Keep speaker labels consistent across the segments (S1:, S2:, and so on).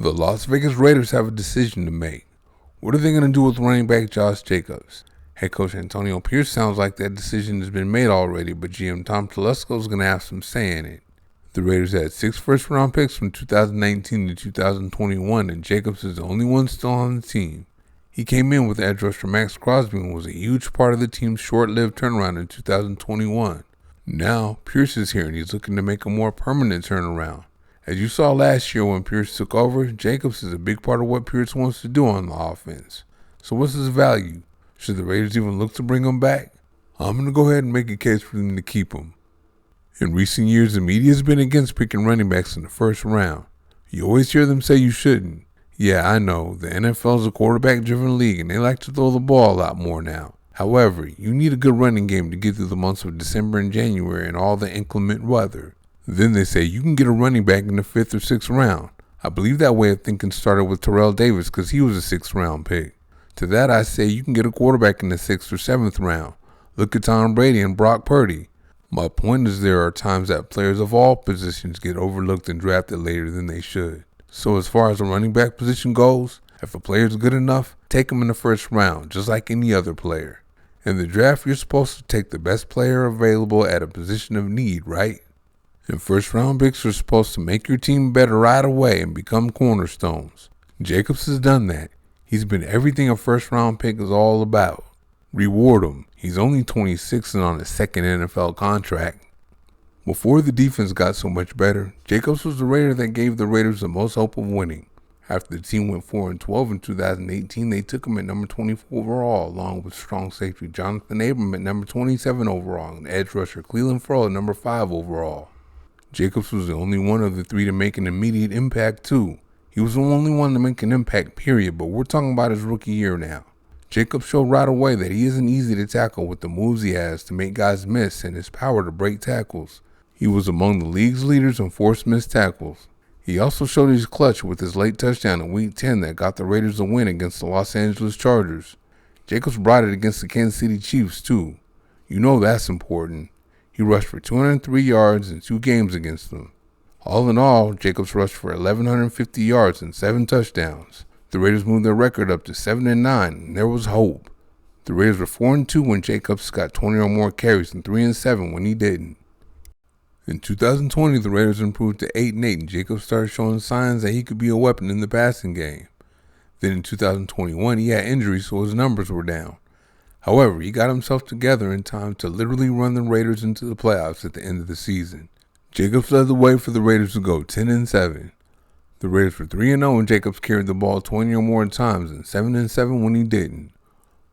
S1: The Las Vegas Raiders have a decision to make. What are they going to do with running back Josh Jacobs? Head coach Antonio Pierce sounds like that decision has been made already, but GM Tom Telesco is going to have some say in it. The Raiders had 6 first-round picks from 2019 to 2021, and Jacobs is the only one still on the team. He came in with edge rusher Max Crosby and was a huge part of the team's short-lived turnaround in 2021. Now, Pierce is here and he's looking to make a more permanent turnaround. As you saw last year when Pierce took over, Jacobs is a big part of what Pierce wants to do on the offense. So what's his value? Should the Raiders even look to bring him back? I'm going to go ahead and make a case for them to keep him. In recent years, the media has been against picking running backs in the first round. You always hear them say you shouldn't. Yeah, I know, the NFL is a quarterback-driven league and they like to throw the ball a lot more now. However, you need a good running game to get through the months of December and January and all the inclement weather. Then they say you can get a running back in the 5th or 6th round. I believe that way of thinking started with Terrell Davis because he was a 6th round pick. To that I say you can get a quarterback in the 6th or 7th round. Look at Tom Brady and Brock Purdy. My point is there are times that players of all positions get overlooked and drafted later than they should. So as far as the running back position goes, if a player is good enough, take him in the 1st round, just like any other player. In the draft, you're supposed to take the best player available at a position of need, right? And 1st round picks are supposed to make your team better right away and become cornerstones. Jacobs has done that. He's been everything a 1st round pick is all about. Reward him. He's only 26 and on his 2nd NFL contract. Before the defense got so much better, Jacobs was the Raider that gave the Raiders the most hope of winning. After the team went 4-12 in 2018, they took him at number 24 overall, along with strong safety Jonathan Abram at number 27 overall and edge rusher Clelin Ferrell at number 5 overall. Jacobs was the only one of the 3 to make an immediate impact too. He was the only one to make an impact, period, but we're talking about his rookie year now. Jacobs showed right away that he isn't easy to tackle with the moves he has to make guys miss and his power to break tackles. He was among the league's leaders in forced missed tackles. He also showed his clutch with his late touchdown in Week 10 that got the Raiders a win against the Los Angeles Chargers. Jacobs brought it against the Kansas City Chiefs too. You know that's important. He rushed for 203 yards in 2 games against them. All in all, Jacobs rushed for 1,150 yards and 7 touchdowns. The Raiders moved their record up to 7-9, and there was hope. The Raiders were 4-2 when Jacobs got 20 or more carries and 3-7 when he didn't. In 2020, the Raiders improved to 8-8, and Jacobs started showing signs that he could be a weapon in the passing game. Then in 2021, he had injuries, so his numbers were down. However, he got himself together in time to literally run the Raiders into the playoffs at the end of the season. Jacobs led the way for the Raiders to go 10-7. The Raiders were 3-0 and Jacobs carried the ball 20 or more times and 7-7 when he didn't.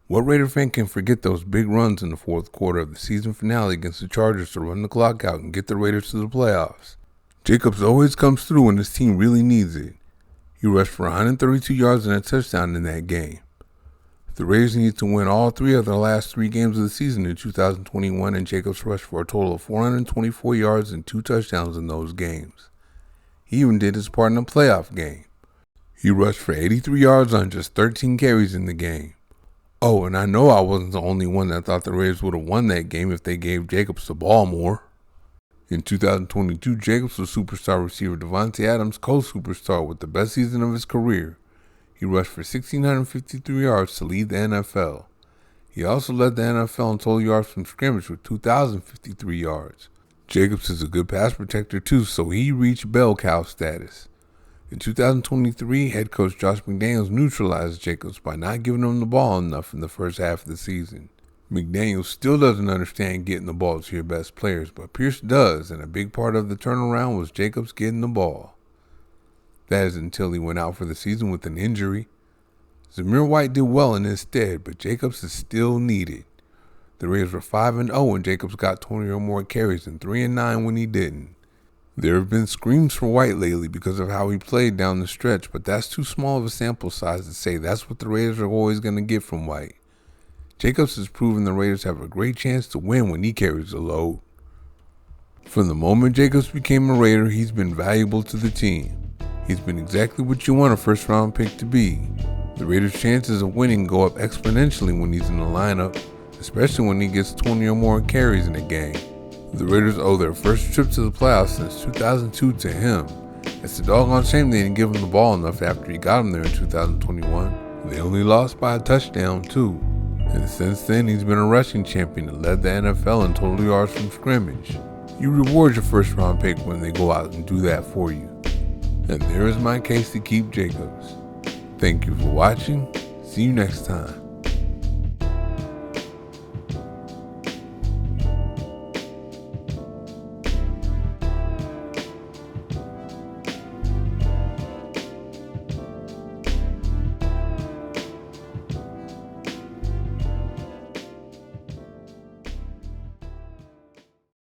S1: What Raider fan can forget those big runs in the 4th quarter of the season finale against the Chargers to run the clock out and get the Raiders to the playoffs? Jacobs always comes through when his team really needs it. He rushed for 132 yards and a touchdown in that game. The Raiders needed to win all 3 of their last 3 games of the season in 2021, and Jacobs rushed for a total of 424 yards and 2 touchdowns in those games. He even did his part in a playoff game. He rushed for 83 yards on just 13 carries in the game. Oh, and I know I wasn't the only one that thought the Raiders would have won that game if they gave Jacobs the ball more. In 2022, Jacobs was superstar receiver Davante Adams' co-superstar with the best season of his career. He rushed for 1,653 yards to lead the NFL. He also led the NFL in total yards from scrimmage with 2,053 yards. Jacobs is a good pass protector too, so he reached bell cow status. In 2023, head coach Josh McDaniels neutralized Jacobs by not giving him the ball enough in the first half of the season. McDaniels still doesn't understand getting the ball to your best players, but Pierce does, and a big part of the turnaround was Jacobs getting the ball. That is until he went out for the season with an injury. Zamir White did well in his stead, but Jacobs is still needed. The Raiders were 5-0 when Jacobs got 20 or more carries and 3-9 when he didn't. There have been screams for White lately because of how he played down the stretch, but that's too small of a sample size to say that's what the Raiders are always going to get from White. Jacobs has proven the Raiders have a great chance to win when he carries the load. From the moment Jacobs became a Raider, he's been valuable to the team. He's been exactly what you want a 1st round pick to be. The Raiders' chances of winning go up exponentially when he's in the lineup, especially when he gets 20 or more carries in a game. The Raiders owe their first trip to the playoffs since 2002 to him, It's a doggone shame they didn't give him the ball enough after he got him there in 2021. They only lost by a touchdown too. And since then, he's been a rushing champion and led the NFL in total yards from scrimmage. You reward your first round pick when they go out and do that for you. And there is my case to keep Jacobs. Thank you for watching. See you next time.